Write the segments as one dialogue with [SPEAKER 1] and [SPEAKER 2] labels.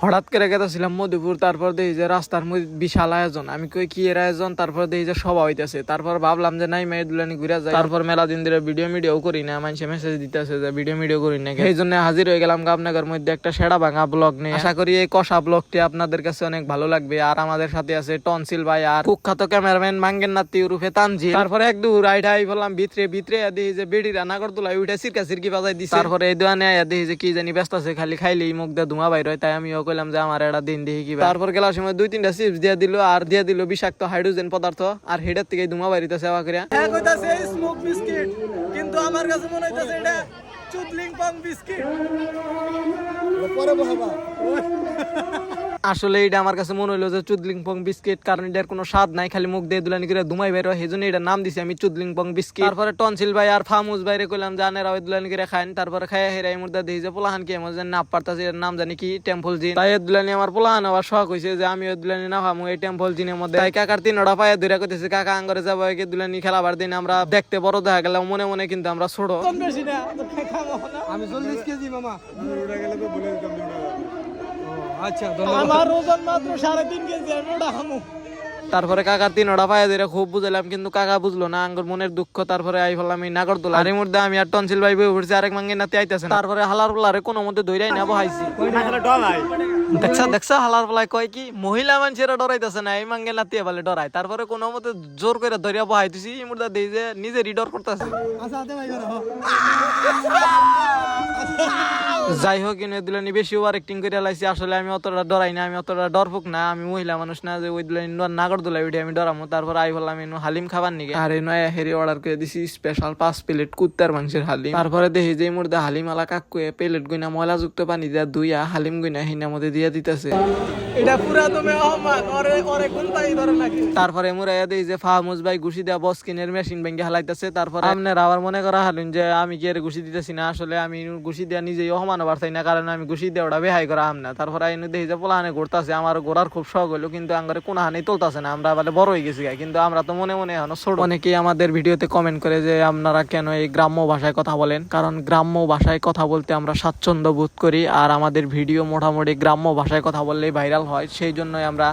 [SPEAKER 1] হঠাৎ করে গেছিলাম মধুপুর, তারপর দেখি যে রাস্তার মধ্যে বিশাল আয়োজন। আমি কই কি এর আয়োজন, তারপর দেখি যে সভা হইতেছে। তারপর ভাবলাম যে নাই মেয়ে দুলানি ঘুরে যায়। তারপর মেলা দিন ধরে ভিডিও করি না, মানুষে মেসেজ দিতেছে যে ভিডিও করি না, এই জন্য হাজির হয়ে গেলাম আপনাদের মধ্যে একটা সেরা ভাঙা ব্লগ নিয়ে। আশা করি এই কষা ব্লগটি আপনাদের কাছে অনেক ভালো লাগবে। আর আমাদের সাথে আছে টনসিল ভাই আর কুখ্যাত ক্যামেরাম্যান মাঙ্গের নাতি উরুফে তানজিল। তারপরে এক দূর আইডাই বললাম ভিতরে দেখি যে বেড়ি রান্না করতুলাই উঠে সিরকা সিরকি বাজাই দিছে। তারপরে এই দোকানে দেখি যে কি জানি ব্যস্ত আছে, খালি খাইলেই মুখ দিয়ে ধোঁয়া বাইর হয়। তাই আমিও কইলাম যে আমার একটা দিন দেখি কি। তারপর গেলার সময় 2-3টা চিপস দিয়ে দিল, আর দিয়ে দিল বিষাক্ত হাইড্রোজেন পদার্থ, আর হেডের থেকে ধোঁয়া বাইরিতেছে সেবা করিয়া। কইতাছে স্মোক বিস্কিট, কিন্তু আমার কাছে মনে হইতাছে এটা চুদলিং পং বিস্কিট। পরে বহাবা আসলে এটা আমার কাছে মনে হইলো যে চুদলিং পং বিস্কিট, কারণ এটার কোনো স্বাদ নাই, খালি মুখ দিয়ে দুলানি করে ধুমাই বের হয়, সেই জন্য এটা নাম দিছি আমি চুদলিং পং বিস্কিট। তারপরে টনসিল ভাই আর ফামুজ ভাইরে কইলাম জানেরা ওই দুলানি করে খাইন। তারপরে খাইয়া হেরাই মুর্দা দেখি যে পোলাহান কি এমন না পারতাছে, এর নাম জানি কি টেম্পল জিন। তাই দুলানি আমার পোলাহান আবার শখ হয়েছে যে আমি ওই দুলানি না খামু এই টেম্পল জিনের মধ্যে। তাই কাকার 3টা পায়ে ধরে কইতেছে কাকা আঙ্গরে যাবো দুলানি খেলাবার দিন। আমরা দেখতে বড় দেখা গেলাম, মনে মনে কিন্তু আমরা ছোট।
[SPEAKER 2] আমি 40 কেজি মামা। আচ্ছা
[SPEAKER 1] আমার ওজন মাত্র 3.5 কেজি, আমি ওটা খামু। তারপরে কাকার 3টা পায়ে ধরে খুব বুঝাইলাম, কিন্তু কাকা বুঝলো না আঙ্গুর মনের দুঃখ। তারপরে আই ফেললাম আমি নাগরদোলা। আর এই মুহূর্তে আমি আর টনসিল ভাই বই উঠছি, আরেক মাঙ্গের নাতি আইতেছে। তারপরে হালার পোলারে কোনো মধ্যে ধইরাই না বহাইছি। দেখছা হালার পোলায় কয় কি মহিলা মানুষেরা ডরাইতেছে না, এই মাঙ্গের নাতি বলে ডরায়। তারপরে কোনো মতে জোর করে ধরিয়া বহাইতেছি। এই মুহূর্তে দেখি যে নিজেরই ডর করতেছে। যাই হোক কিনে দুলানি বেশি ওভার অ্যাক্টিং করে লাইছি। আসলে আমি অতটা ডরাই না, আমি অতটা ডরফুক না, আমি মহিলা মানুষ না যে ওই দুলানি নাগরদোলা উঠে আমি ডরামো। তারপর আই বললাম এনু হালিম খাবার নিকে। আর এই নয় হেরি অর্ডার করে দিছি স্পেশাল 5 প্লেট কুত্তার মাংসের হালিম। তারপরে দেখি যে মুর্দা হালিম আলা কাকুয়ে প্লেট গুইনা ময়লা যুক্ত পানি দিয়া দুইয়া হালিম গুইনা হিনার মধ্যে দিয়ে দিতেছে। এটা পুরা তুমি অহমান ওরে ওরে কোনটাই ধরে নাকি। তারপরে মুরাইয়া দেই যে ফাহমুজ ভাই ঘুষি দেয়া বস কিনের মেশিন ভেঙে হালাইতেছে। তারপরে আপনারা আবার মনে করা হালুন যে আমি কি এর ঘুষি দিতেছি না, আসলে আমি ঘুষি দেয়া নিজেই অহমান হবার চাই না, কারণ আমি ঘুষি দেওয়া ওটা বেহাই করা হাম না। তারপরে আইনু দেখি যে পোলাহানে ঘুরতেছে, আমার ঘোরার খুব শখ হইলো, কিন্তু আঙ্গরে কোনো হানি তুলতেছে না। আমরা বলে বড় হয়ে গেছি, কিন্তু আমরা তো মনে মনে এখনো ছোট। অনেকেই আমাদের ভিডিওতে কমেন্ট করে যে আপনারা কেন এই গ্রাম্য ভাষায় কথা বলেন, কারণ গ্রাম্য ভাষায় কথা বলতে আমরা স্বাচ্ছন্দ্য বোধ করি। আর আমাদের ভিডিও মোটামুটি গ্রাম্য ভাষায় কথা বললেই ভাইরাল হয়, সেই জন্যই আমরা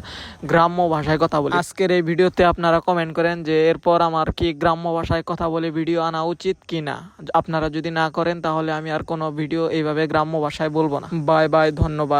[SPEAKER 1] গ্রাম্য ভাষায় কথা বলি। আজকের এই ভিডিওতে আপনারা কমেন্ট করেন যে এরপর আমার কি গ্রাম্য ভাষায় কথা বলে ভিডিও আনা উচিত কিনা। আপনারা যদি না করেন তাহলে আমি আর কোনো ভিডিও এইভাবে গ্রাম্য ভাষায় বলবো না। বাই বাই, ধন্যবাদ।